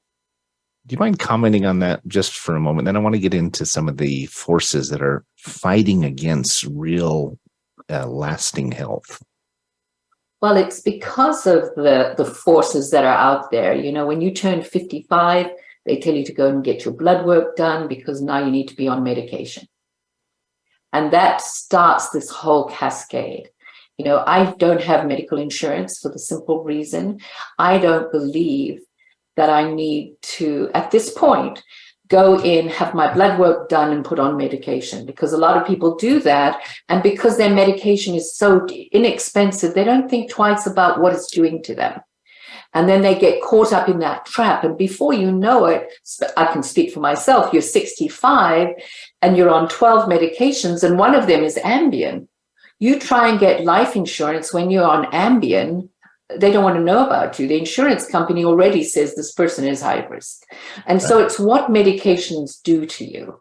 [SPEAKER 2] Do you mind commenting on that just for a moment? Then I want to get into some of the forces that are fighting against real lasting health.
[SPEAKER 3] Well, it's because of the forces that are out there. You know, when you turn 55, they tell you to go and get your blood work done because now you need to be on medication. And that starts this whole cascade. You know, I don't have medical insurance for the simple reason I don't believe that I need to, at this point, go in, have my blood work done, and put on medication, because a lot of people do that. And because their medication is so inexpensive, they don't think twice about what it's doing to them. And then they get caught up in that trap. And before you know it, I can speak for myself, you're 65 and you're on 12 medications, and one of them is Ambien. You try and get life insurance when you're on Ambien, they don't want to know about you. The insurance company already says this person is high risk. And so it's what medications do to you.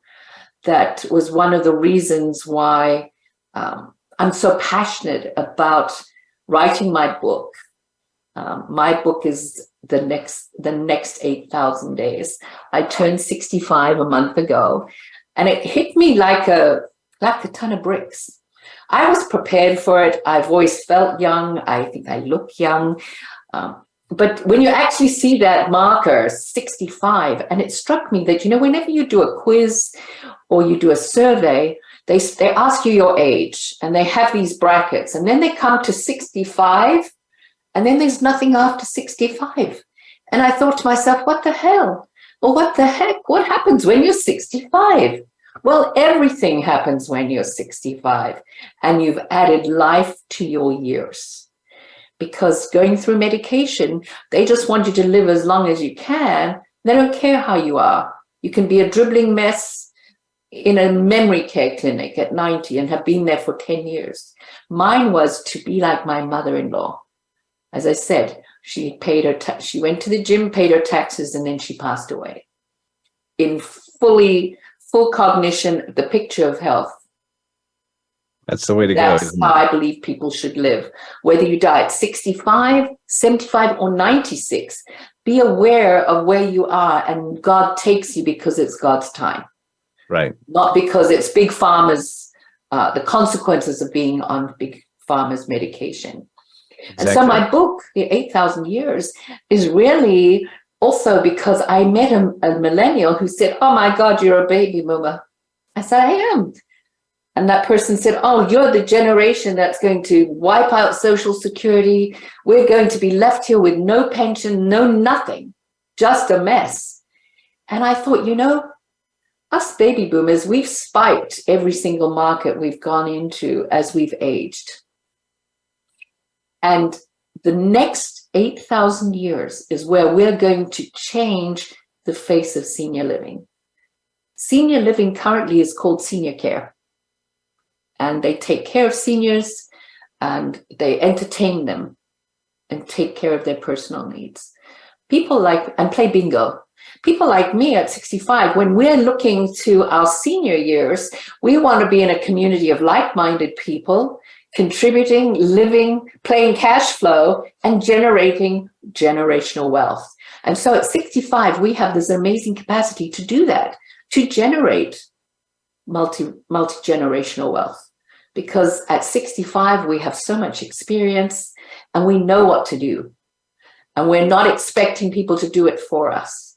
[SPEAKER 3] That was one of the reasons why I'm so passionate about writing my book. My book is the next 8,000 days. I turned 65 a month ago, and it hit me like a ton of bricks. I was prepared for it. I've always felt young. I think I look young. But when you actually see that marker, 65, and it struck me that, whenever you do a quiz or you do a survey, they ask you your age, and they have these brackets, and then they come to 65, and then there's nothing after 65. And I thought to myself, what the hell? Or what the heck? What happens when you're 65? Well, everything happens when you're 65, and you've added life to your years. Because going through medication, they just want you to live as long as you can. They don't care how you are. You can be a dribbling mess in a memory care clinic at 90 and have been there for 10 years. Mine was to be like my mother-in-law. As I said, she went to the gym, paid her taxes, and then she passed away in full cognition, the picture of health.
[SPEAKER 2] That's the way to go.
[SPEAKER 3] That's how I believe people should live. Whether you die at 65, 75, or 96, be aware of where you are, and God takes you because it's God's time.
[SPEAKER 2] Right.
[SPEAKER 3] Not because it's big pharma's, the consequences of being on big pharma's medication. Exactly. And so my book, The 8,000 Years, is really also because I met a millennial who said, oh my God, you're a baby boomer. I said, I am. And that person said, oh, you're the generation that's going to wipe out Social Security. We're going to be left here with no pension, no nothing, just a mess. And I thought, us baby boomers, we've spiked every single market we've gone into as we've aged. And the next 8,000 years is where we're going to change the face of senior living. Senior living currently is called senior care. And they take care of seniors, and they entertain them and take care of their personal needs. And play bingo. People like me at 65, when we're looking to our senior years, we want to be in a community of like-minded people, contributing, living, playing cash flow, and generating generational wealth. And so at 65, we have this amazing capacity to do that, to generate multi-generational wealth. Because at 65, we have so much experience and we know what to do. And we're not expecting people to do it for us.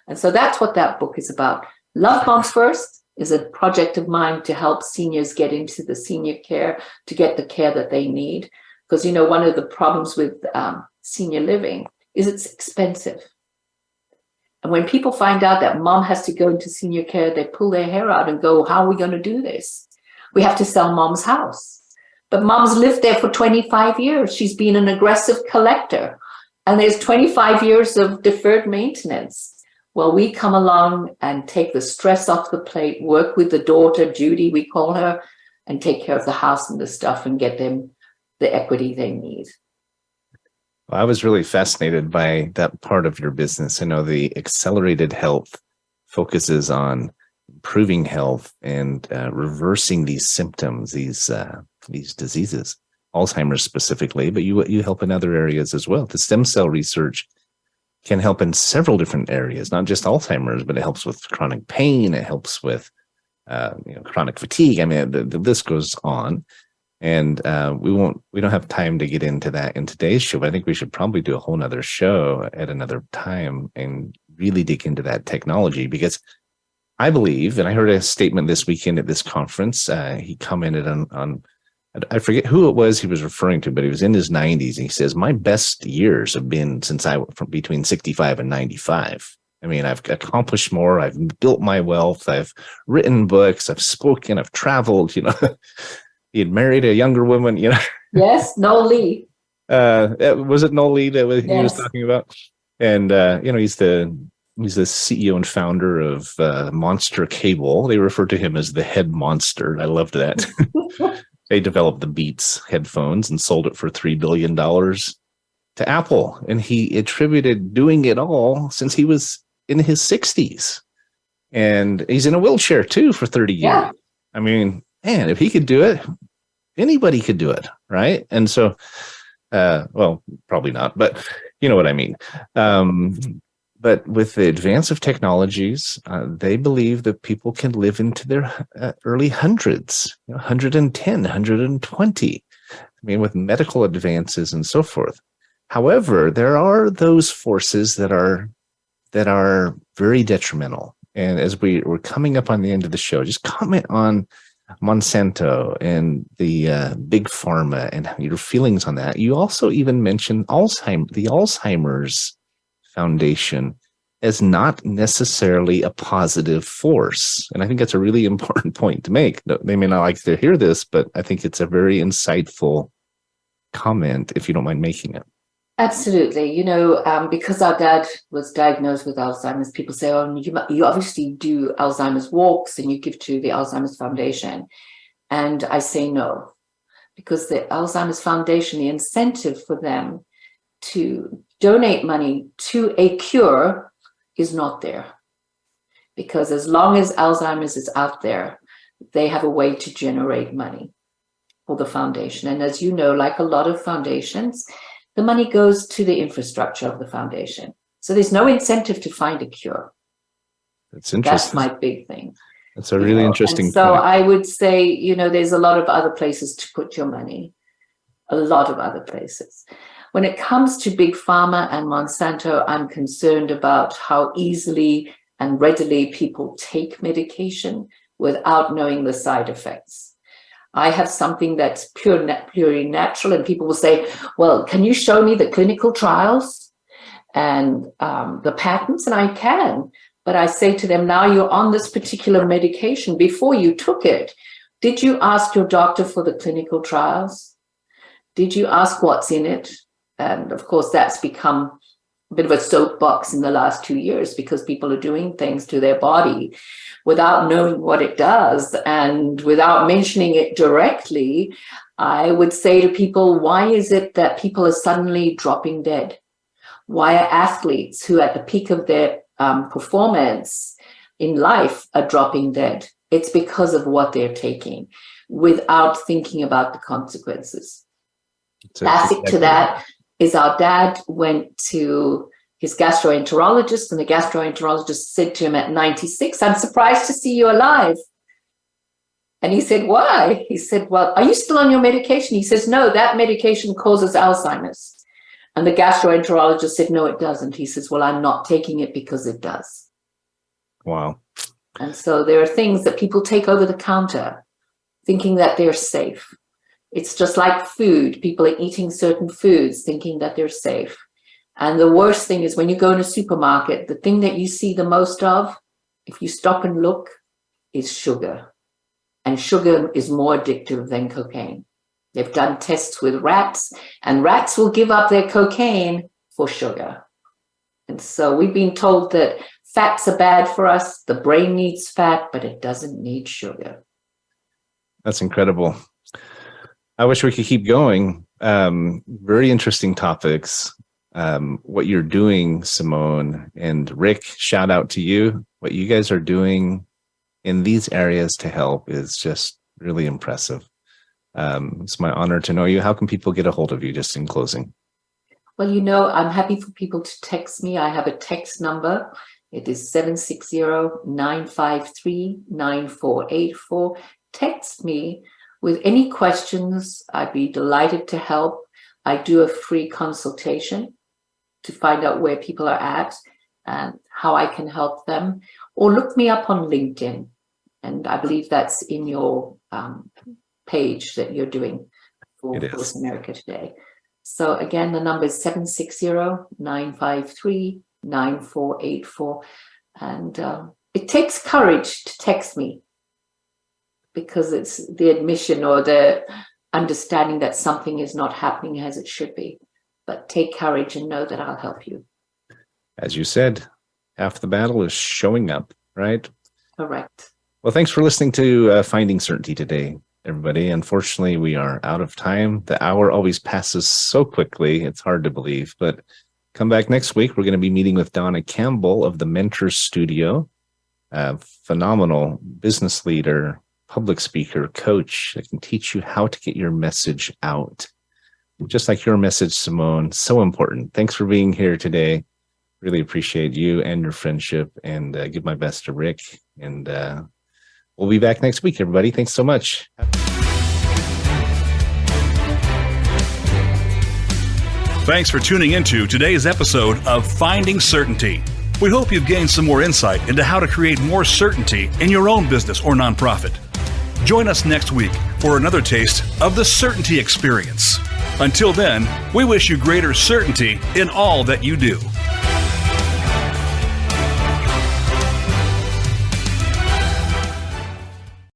[SPEAKER 3] And so that's what that book is about. Love Moms First is a project of mine to help seniors get into the senior care, to get the care that they need. Because, one of the problems with senior living is it's expensive. And when people find out that mom has to go into senior care, they pull their hair out and go, how are we going to do this? We have to sell mom's house. But mom's lived there for 25 years. She's been an aggressive collector. And there's 25 years of deferred maintenance. Well, we come along and take the stress off the plate, work with the daughter, Judy, we call her, and take care of the house and the stuff and get them the equity they need.
[SPEAKER 2] Well, I was really fascinated by that part of your business. I know the Accelerated Health focuses on improving health and reversing these symptoms, these diseases, Alzheimer's specifically, but you help in other areas as well. The stem cell research can help in several different areas, not just Alzheimer's, but it helps with chronic pain. It helps with chronic fatigue. I mean, the list goes on. And we don't have time to get into that in today's show, but I think we should probably do a whole nother show at another time and really dig into that technology, because I believe, and I heard a statement this weekend at this conference, he commented on I forget who it was he was referring to, but he was in his 90s, and he says, my best years have been from between 65 and 95. I mean, I've accomplished more. I've built my wealth. I've written books. I've spoken. I've traveled. You know, he had married a younger woman. You know,
[SPEAKER 3] Yes, Noel Lee.
[SPEAKER 2] Was it Noel Lee that he was
[SPEAKER 3] Yes.
[SPEAKER 2] talking about? And you know, he's the CEO and founder of Monster Cable. They refer to him as the head monster. I loved that. They developed the Beats headphones and sold it for $3 billion to Apple. And he attributed doing it all since he was in his 60s. And he's in a wheelchair too for 30 years.
[SPEAKER 3] Yeah.
[SPEAKER 2] I mean, man, if he could do it, anybody could do it, right? And so, well, probably not, but you know what I mean. But with the advance of technologies, they believe that people can live into their early hundreds, 110, 120. I mean, with medical advances and so forth. However, there are those forces that are very detrimental. And as we're coming up on the end of the show, just comment on Monsanto and the big pharma and your feelings on that. You also even mentioned the Alzheimer's Foundation as not necessarily a positive force. And I think that's a really important point to make. They may not like to hear this, but I think it's a very insightful comment, if you don't mind making it.
[SPEAKER 3] Absolutely. You know, because our dad was diagnosed with Alzheimer's, people say, oh, you obviously do Alzheimer's walks and you give to the Alzheimer's Foundation. And I say no, because the Alzheimer's Foundation, the incentive for them to donate money to a cure is not there. Because as long as Alzheimer's is out there, they have a way to generate money for the foundation. And as you know, like a lot of foundations, the money goes to the infrastructure of the foundation. So there's no incentive to find a cure.
[SPEAKER 2] That's interesting.
[SPEAKER 3] That's my big thing.
[SPEAKER 2] That's a really interesting
[SPEAKER 3] point. So I would say, there's a lot of other places to put your money, a lot of other places. When it comes to Big Pharma and Monsanto, I'm concerned about how easily and readily people take medication without knowing the side effects. I have something that's purely natural, and people will say, well, can you show me the clinical trials and the patents? And I can, but I say to them, now you're on this particular medication. Before you took it, did you ask your doctor for the clinical trials? Did you ask what's in it? And of course, that's become a bit of a soapbox in the last 2 years because people are doing things to their body without knowing what it does and without mentioning it directly. I would say to people, why is it that people are suddenly dropping dead? Why are athletes who at the peak of their performance in life are dropping dead? It's because of what they're taking without thinking about the consequences. Classic to that is our dad went to his gastroenterologist, and the gastroenterologist said to him at 96, I'm surprised to see you alive. And he said, why? He said, well, are you still on your medication? He says, no, that medication causes Alzheimer's. And the gastroenterologist said, no, it doesn't. He says, well, I'm not taking it because it does.
[SPEAKER 2] Wow.
[SPEAKER 3] And so there are things that people take over the counter thinking that they're safe. It's just like food. People are eating certain foods thinking that they're safe. And the worst thing is when you go in a supermarket, the thing that you see the most of, if you stop and look, is sugar. And sugar is more addictive than cocaine. They've done tests with rats, and rats will give up their cocaine for sugar. And so we've been told that fats are bad for us. The brain needs fat, but it doesn't need sugar.
[SPEAKER 2] That's incredible. I wish we could keep going. Very interesting topics. What you're doing, Simone and Rick, shout out to you. What you guys are doing in these areas to help is just really impressive. It's my honor to know you. How can people get a hold of you, just in closing?
[SPEAKER 3] Well, I'm happy for people to text me. I have a text number. It is 760-953-9484. Text me with any questions. I'd be delighted to help. I do a free consultation to find out where people are at and how I can help them. Or look me up on LinkedIn. And I believe that's in your page that you're doing for Voice America Today. So again, the number is 760-953-9484. 9484. And it takes courage to text me, because it's the admission or the understanding that something is not happening as it should be. But take courage and know that I'll help you.
[SPEAKER 2] As you said, half the battle is showing up, right?
[SPEAKER 3] Correct.
[SPEAKER 2] Well, thanks for listening to Finding Certainty today, everybody. Unfortunately, we are out of time. The hour always passes so quickly. It's hard to believe. But come back next week. We're going to be meeting with Donna Campbell of the Mentors Studio, a phenomenal business leader, public speaker, coach that can teach you how to get your message out. Just like your message, Simone, so important. Thanks for being here today. Really appreciate you and your friendship, and give my best to Rick. And we'll be back next week, everybody. Thanks so much.
[SPEAKER 1] Thanks for tuning into today's episode of Finding Certainty. We hope you've gained some more insight into how to create more certainty in your own business or nonprofit. Join us next week for another taste of the Certainty Experience. Until then, we wish you greater certainty in all that you do.